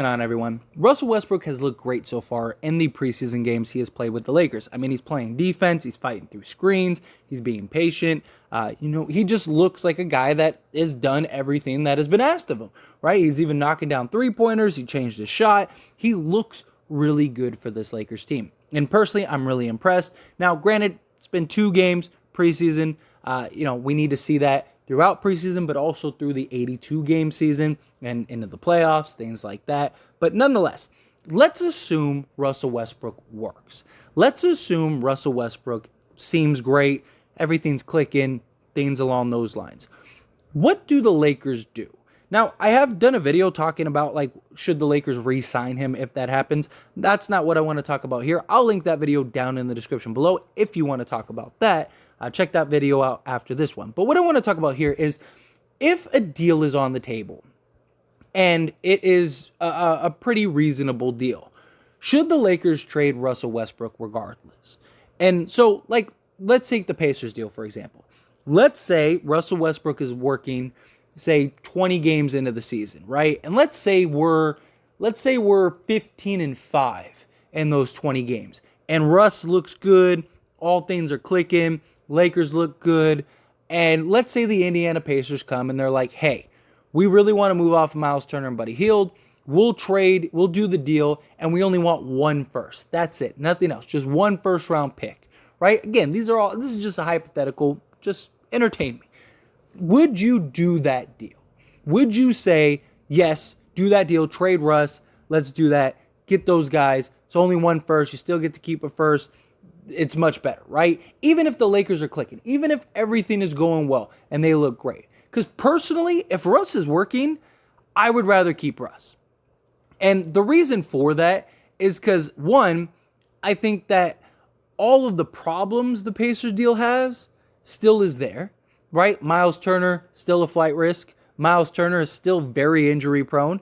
On everyone. Russell Westbrook has looked great so far in the preseason games he has played with the Lakers. I mean, he's playing defense, he's fighting through screens, he's being patient. He just looks like a guy that has done everything that has been asked of him, right? He's even knocking down three-pointers, he changed his shot. He looks really good for this Lakers team. And personally, I'm really impressed. Now, granted, it's been 2 games preseason. We need to see that throughout preseason, but also through the 82-game season and into the playoffs, things like that. But nonetheless, let's assume Russell Westbrook works. Let's assume Russell Westbrook seems great, everything's clicking, things along those lines. What do the Lakers do? Now, I have done a video talking about, should the Lakers re-sign him if that happens? That's not what I want to talk about here. I'll link that video down in the description below if you want to talk about that. Check that video out after this one. But what I want to talk about here is if a deal is on the table and it is a pretty reasonable deal, should the Lakers trade Russell Westbrook regardless? And so, let's take the Pacers deal, for example. Let's say Russell Westbrook is working, say, 20 games into the season, right? And let's say we're 15-5 in those 20 games. And Russ looks good, all things are clicking, Lakers look good, and let's say the Indiana Pacers come and they're like, hey, we really want to move off Miles Turner and Buddy Hield. We'll do the deal, and we only want 1 first. That's it, nothing else, just 1 first-round pick, right? Again, this is just a hypothetical, just entertain me. Would you do that deal? Would you say, yes, do that deal, trade Russ, let's do that, get those guys, it's only 1 first, you still get to keep a first, it's much better, right? Even if the Lakers are clicking, even if everything is going well and they look great. Because personally, if Russ is working, I would rather keep Russ. And the reason for that is because, one, I think that all of the problems the Pacers deal has still is there, right? Miles Turner, still a flight risk. Miles Turner is still very injury prone.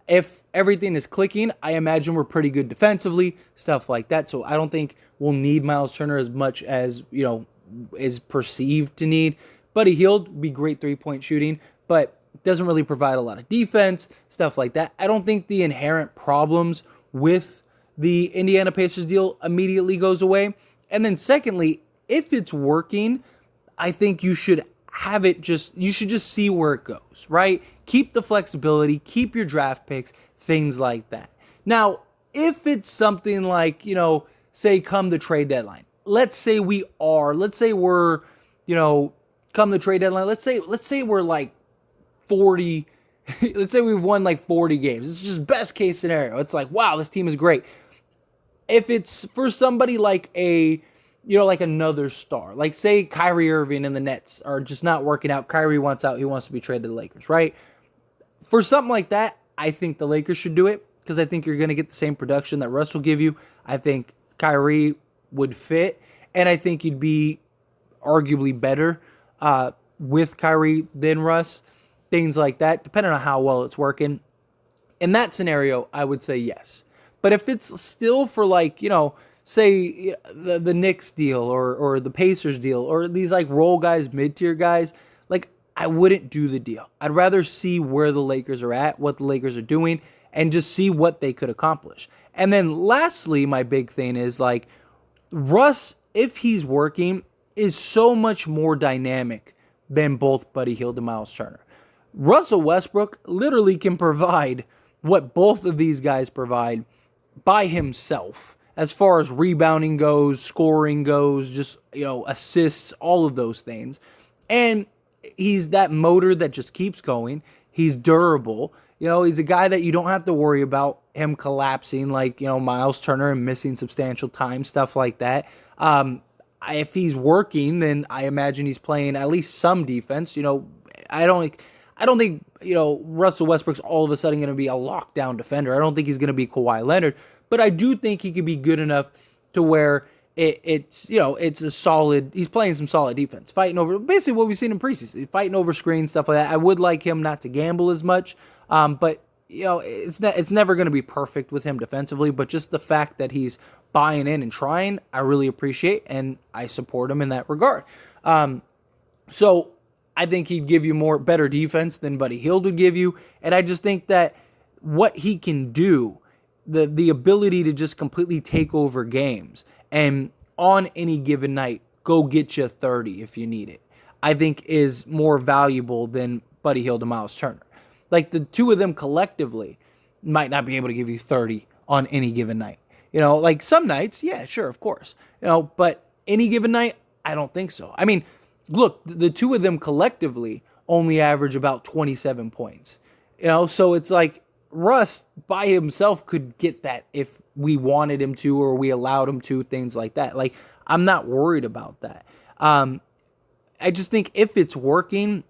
If everything is clicking, I imagine we're pretty good defensively, stuff like that. So I don't think we'll need Miles Turner as much as, is perceived to need. Buddy Hield would be great 3-point shooting, but doesn't really provide a lot of defense, stuff like that. I don't think the inherent problems with the Indiana Pacers deal immediately goes away. And then secondly, if it's working, I think you should you should just see where it goes, right? Keep the flexibility, keep your draft picks, things like that. Now, if it's something like, say come the trade deadline. Let's say we're, come the trade deadline. Let's say we're like 40, let's say we've won like 40 games. It's just best case scenario. It's like, wow, this team is great. If it's for somebody like another star, like say Kyrie Irving and the Nets are just not working out. Kyrie wants out. He wants to be traded to the Lakers, right? For something like that, I think the Lakers should do it because I think you're going to get the same production that Russ will give you. I think Kyrie would fit, and I think you'd be arguably better with Kyrie than Russ, things like that, depending on how well it's working. In that scenario, I would say yes. But if it's still for say the Knicks deal or the Pacers deal or these role guys, mid-tier guys, I wouldn't do the deal. I'd rather see where the Lakers are at, what the Lakers are doing, and just see what they could accomplish. And then lastly, my big thing is Russ, if he's working, is so much more dynamic than both Buddy Hield and Miles Turner. Russell Westbrook literally can provide what both of these guys provide by himself. As far as rebounding goes, scoring goes, just, assists, all of those things. And he's that motor that just keeps going. He's durable. He's a guy that you don't have to worry about him collapsing Miles Turner and missing substantial time, stuff like that. If he's working, then I imagine he's playing at least some defense. I don't think, Russell Westbrook's all of a sudden going to be a lockdown defender. I don't think he's going to be Kawhi Leonard. But I do think he could be good enough to where it's a solid, he's playing some solid defense, fighting over, basically what we've seen in preseason, fighting over screens, stuff like that. I would like him not to gamble as much, but it's never going to be perfect with him defensively, but just the fact that he's buying in and trying, I really appreciate, and I support him in that regard. So I think he'd give you better defense than Buddy Hield would give you, and I just think that what he can do, the ability to just completely take over games and on any given night go get you 30 if you need it, I think is more valuable than Buddy Hield and Miles Turner. Like the two of them collectively might not be able to give you 30 on any given night. Like some nights, yeah, sure, of course. But any given night, I don't think so. I mean, look, the two of them collectively only average about 27 points. So it's like Russ by himself could get that if we wanted him to or we allowed him to, things like that. Like, I'm not worried about that. I just think if it's working,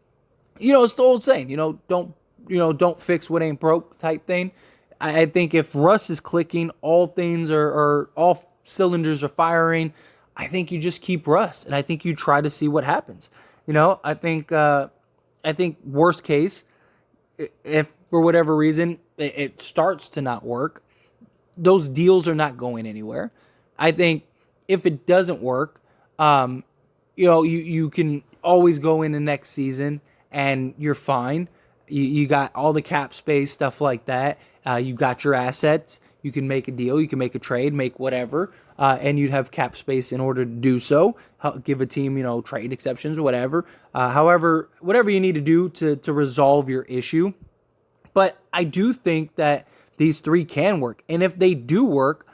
it's the old saying, don't fix what ain't broke type thing. I think if Russ is clicking, all things are all cylinders are firing, I think you just keep Russ, and I think you try to see what happens. I think worst case, if for whatever reason it starts to not work, those deals are not going anywhere. I think if it doesn't work, you can always go into next season and you're fine. You got all the cap space, stuff like that. You got your assets. You can make a deal. You can make a trade, make whatever, and you'd have cap space in order to do so. Give a team, trade exceptions or whatever. However, whatever you need to do to resolve your issue. But I do think that these three can work. And if they do work,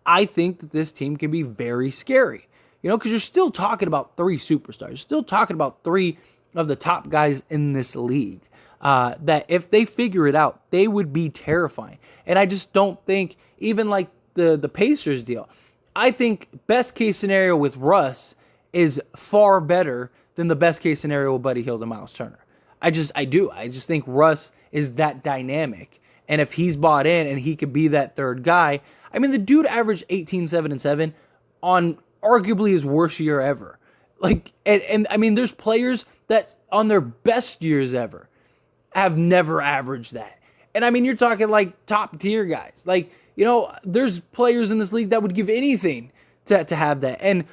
I think that this team can be very scary. Because you're still talking about three superstars. You're still talking about three of the top guys in this league. That if they figure it out, they would be terrifying. And I just don't think, even like the Pacers deal, I think best case scenario with Russ is far better than the best case scenario with Buddy Hield and Miles Turner. I do. I just think Russ is that dynamic. And if he's bought in and he could be that third guy, I mean, the dude averaged 18, 7, and 7 on arguably his worst year ever. Like, and I mean, there's players that on their best years ever have never averaged that. And I mean, you're talking like top tier guys. Like, there's players in this league that would give anything to have that. And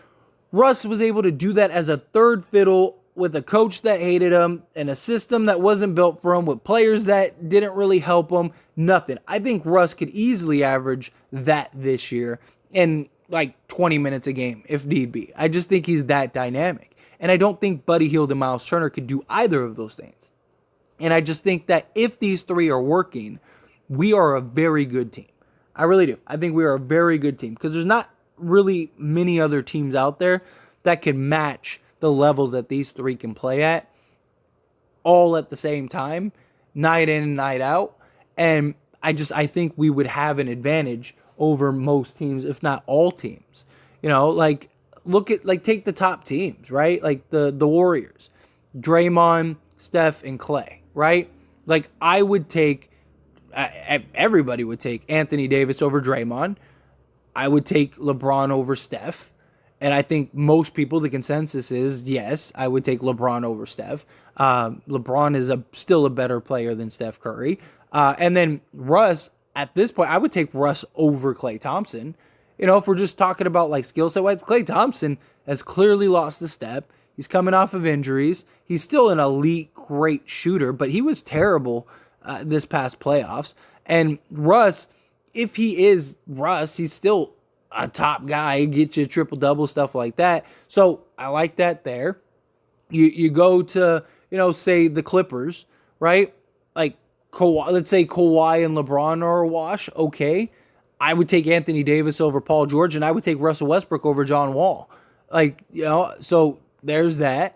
Russ was able to do that as a third fiddle with a coach that hated him and a system that wasn't built for him with players that didn't really help him. Nothing. I think Russ could easily average that this year in like 20 minutes a game if need be. I just think he's that dynamic. And I don't think Buddy Hield and Miles Turner could do either of those things. And I just think that if these three are working, we are a very good team. I really do. I think we are a very good team because there's not really many other teams out there that can match the level that these three can play at all at the same time, night in and night out. And I think we would have an advantage over most teams, if not all teams. Like look at, like, take the top teams, right? Like the Warriors, Draymond, Steph, and Clay, right? Like I would take, everybody would take Anthony Davis over Draymond. I would take LeBron over Steph. And I think most people, the consensus is, yes, I would take LeBron over Steph. LeBron is still a better player than Steph Curry. And then Russ, at this point, I would take Russ over Klay Thompson. If we're just talking about like skill set wise, Klay Thompson has clearly lost a step. He's coming off of injuries. He's still an elite, great shooter, but he was terrible this past playoffs. And Russ, if he is Russ, he's still a top guy, get you a triple-double, stuff like that. So I like that there. You go to, say the Clippers, right? Like Kawhi, let's say Kawhi and LeBron are a wash. Okay. I would take Anthony Davis over Paul George, and I would take Russell Westbrook over John Wall. So there's that.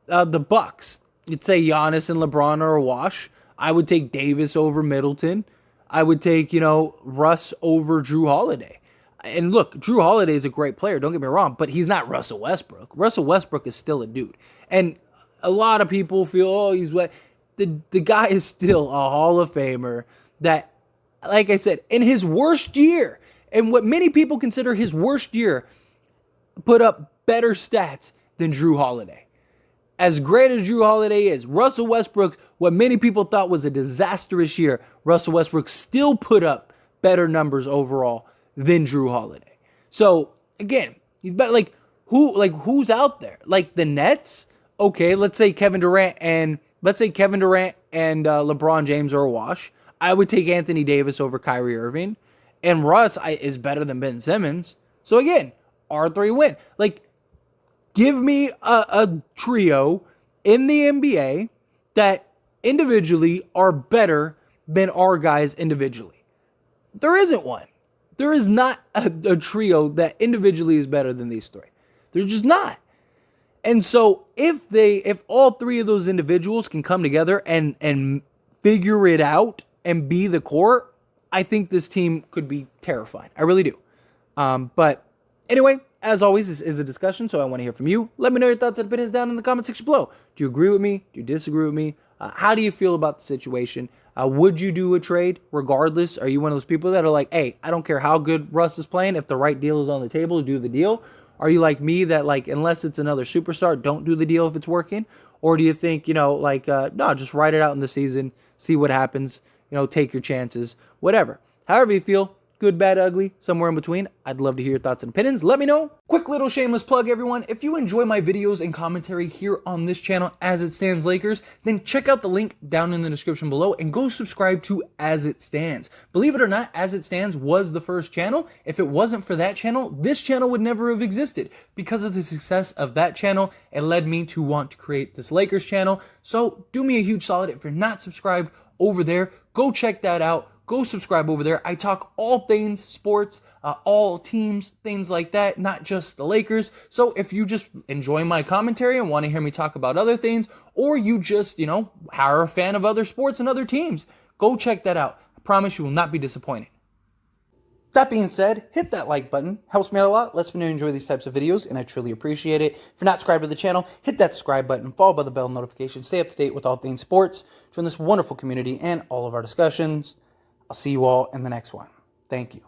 The Bucks, you'd say Giannis and LeBron are a wash. I would take Davis over Middleton. I would take, Russ over Drew Holiday. And look, Drew Holiday is a great player, don't get me wrong, but he's not Russell Westbrook. Russell Westbrook is still a dude. And a lot of people feel, he's what? The guy is still a Hall of Famer that, like I said, in his worst year, and what many people consider his worst year, put up better stats than Drew Holiday. As great as Drew Holiday is, Russell Westbrook, what many people thought was a disastrous year, Russell Westbrook still put up better numbers overall than Drew Holiday. So again, he's better. Who's out there? Like the Nets? Okay, let's say Kevin Durant and LeBron James are a wash. I would take Anthony Davis over Kyrie Irving, and Russ is better than Ben Simmons. So again, R3 win. Like, give me a trio in the NBA that individually are better than our guys individually. There isn't one. There is not a trio that individually is better than these three. There's just not. And so if all three of those individuals can come together and figure it out and be the core, I think this team could be terrifying. I really do. But anyway, as always, this is a discussion, so I want to hear from you. Let me know your thoughts and opinions down in the comment section below. Do you agree with me? Do you disagree with me? How do you feel about the situation? Would you do a trade regardless? Are you one of those people that are like, hey, I don't care how good Russ is playing. If the right deal is on the table, do the deal? Are you like me that, like, unless it's another superstar, don't do the deal if it's working? Or do you think, no, just ride it out in the season, see what happens, take your chances, whatever. However you feel, good, bad, ugly, somewhere in between. I'd love to hear your thoughts and opinions. Let me know. Quick little shameless plug, everyone. If you enjoy my videos and commentary here on this channel, As It Stands Lakers, then check out the link down in the description below and go subscribe to As It Stands. Believe it or not, As It Stands was the first channel. If it wasn't for that channel, this channel would never have existed. Because of the success of that channel, it led me to want to create this Lakers channel. So do me a huge solid. If you're not subscribed over there, go check that out. Go subscribe over there. I talk all things sports, all teams, things like that, not just the Lakers. So if you just enjoy my commentary and want to hear me talk about other things, or you just, are a fan of other sports and other teams, go check that out. I promise you will not be disappointed. That being said, hit that like button. Helps me out a lot. Lets me know you enjoy these types of videos, and I truly appreciate it. If you're not subscribed to the channel, hit that subscribe button, followed by the bell notification. Stay up to date with all things sports. Join this wonderful community and all of our discussions. I'll see you all in the next one. Thank you.